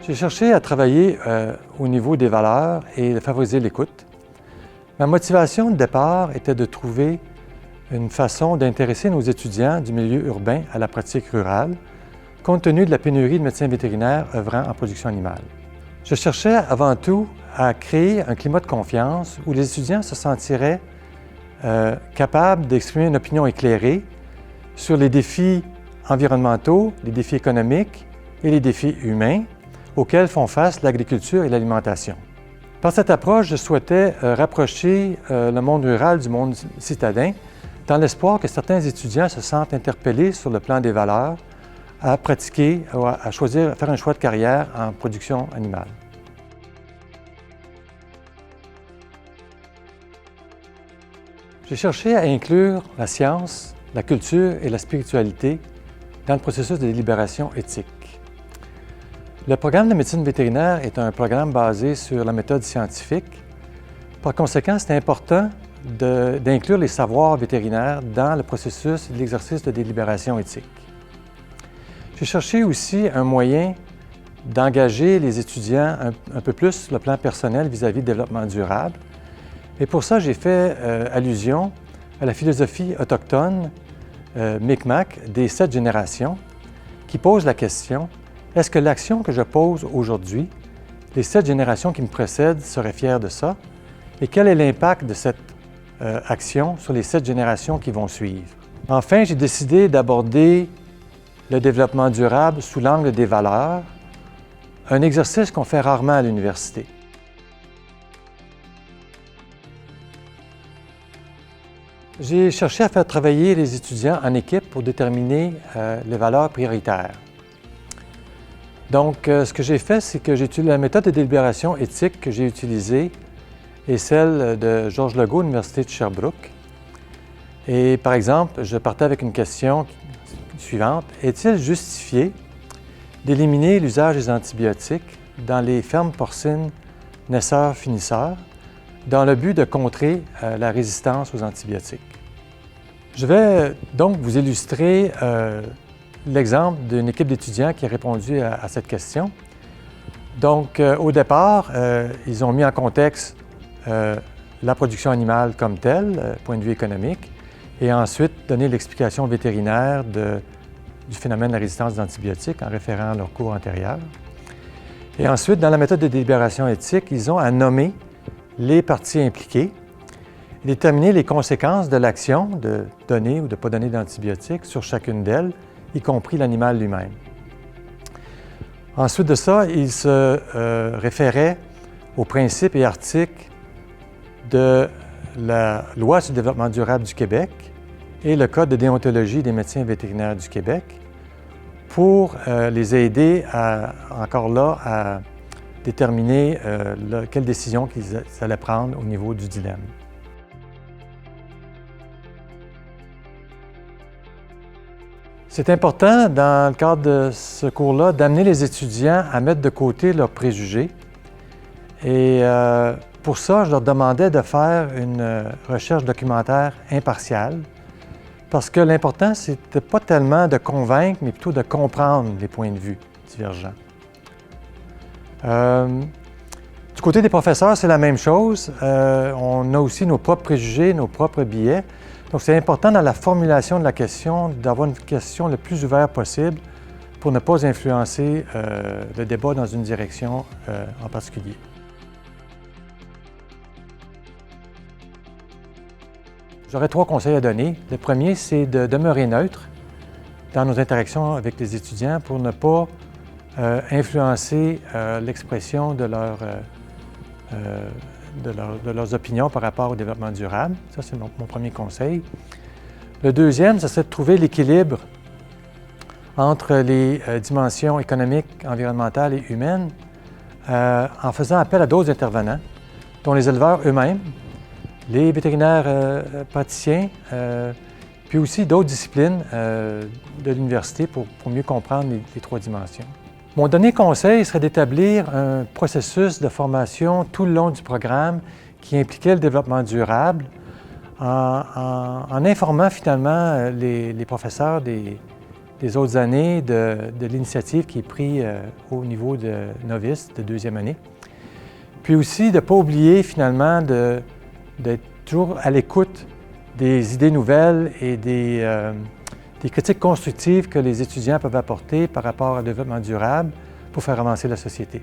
J'ai cherché à travailler au niveau des valeurs et de favoriser l'écoute. Ma motivation de départ était de trouver une façon d'intéresser nos étudiants du milieu urbain à la pratique rurale, compte tenu de la pénurie de médecins vétérinaires œuvrant en production animale. Je cherchais avant tout à créer un climat de confiance où les étudiants se sentiraient capables d'exprimer une opinion éclairée sur les défis environnementaux, les défis économiques et les défis humains auxquels font face l'agriculture et l'alimentation. Par cette approche, je souhaitais rapprocher le monde rural du monde citadin dans l'espoir que certains étudiants se sentent interpellés sur le plan des valeurs à pratiquer ou à choisir, à faire un choix de carrière en production animale. J'ai cherché à inclure la science, la culture et la spiritualité dans le processus de délibération éthique. Le programme de médecine vétérinaire est un programme basé sur la méthode scientifique. Par conséquent, c'est important d'inclure les savoirs vétérinaires dans le processus de l'exercice de délibération éthique. J'ai cherché aussi un moyen d'engager les étudiants un peu plus sur le plan personnel vis-à-vis du développement durable. Et pour ça, j'ai fait allusion à la philosophie autochtone Micmac des 7 générations qui pose la question: est-ce que l'action que je pose aujourd'hui, les 7 générations qui me précèdent seraient fières de ça? Et quel est l'impact de cette action sur les 7 générations qui vont suivre? Enfin, j'ai décidé d'aborder le développement durable sous l'angle des valeurs, un exercice qu'on fait rarement à l'université. J'ai cherché à faire travailler les étudiants en équipe pour déterminer les valeurs prioritaires. Donc, ce que j'ai fait, c'est que j'ai utilisé la méthode de délibération éthique que j'ai utilisée est celle de Georges Legault, de l'Université de Sherbrooke. Et par exemple, je partais avec une question suivante: est-il justifié d'éliminer l'usage des antibiotiques dans les fermes porcines naisseurs-finisseurs dans le but de contrer la résistance aux antibiotiques? Je vais donc vous illustrer l'exemple d'une équipe d'étudiants qui a répondu à cette question. Donc, au départ, ils ont mis en contexte la production animale comme telle, point de vue économique, et ensuite donné l'explication vétérinaire du phénomène de la résistance aux antibiotiques en référant à leur cours antérieur. Et ensuite, dans la méthode de délibération éthique, ils ont à nommer les parties impliquées, déterminer les conséquences de l'action de donner ou de ne pas donner d'antibiotiques sur chacune d'elles, y compris l'animal lui-même. Ensuite de ça, il se référait aux principes et articles de la Loi sur le développement durable du Québec et le Code de déontologie des médecins vétérinaires du Québec pour les aider à déterminer quelle décision qu'ils allaient prendre au niveau du dilemme. C'est important, dans le cadre de ce cours-là, d'amener les étudiants à mettre de côté leurs préjugés. Et pour ça, je leur demandais de faire une recherche documentaire impartiale, parce que l'important, c'était pas tellement de convaincre, mais plutôt de comprendre les points de vue divergents. Du côté des professeurs, c'est la même chose. On a aussi nos propres préjugés, nos propres biais. Donc, c'est important dans la formulation de la question d'avoir une question le plus ouverte possible pour ne pas influencer le débat dans une direction en particulier. J'aurais 3 conseils à donner. Le premier, c'est de demeurer neutre dans nos interactions avec les étudiants pour ne pas influencer l'expression de leurs opinions par rapport au développement durable. Ça, c'est mon premier conseil. Le deuxième, ce serait de trouver l'équilibre entre les dimensions économiques, environnementales et humaines en faisant appel à d'autres intervenants, dont les éleveurs eux-mêmes, les vétérinaires praticiens, puis aussi d'autres disciplines de l'université pour mieux comprendre les 3 dimensions. Mon dernier conseil serait d'établir un processus de formation tout le long du programme qui impliquait le développement durable en informant finalement les professeurs des des autres années de l'initiative qui est prise au niveau de novice de deuxième année. Puis aussi de ne pas oublier finalement d'être toujours à l'écoute des idées nouvelles et des critiques constructives que les étudiants peuvent apporter par rapport au développement durable pour faire avancer la société.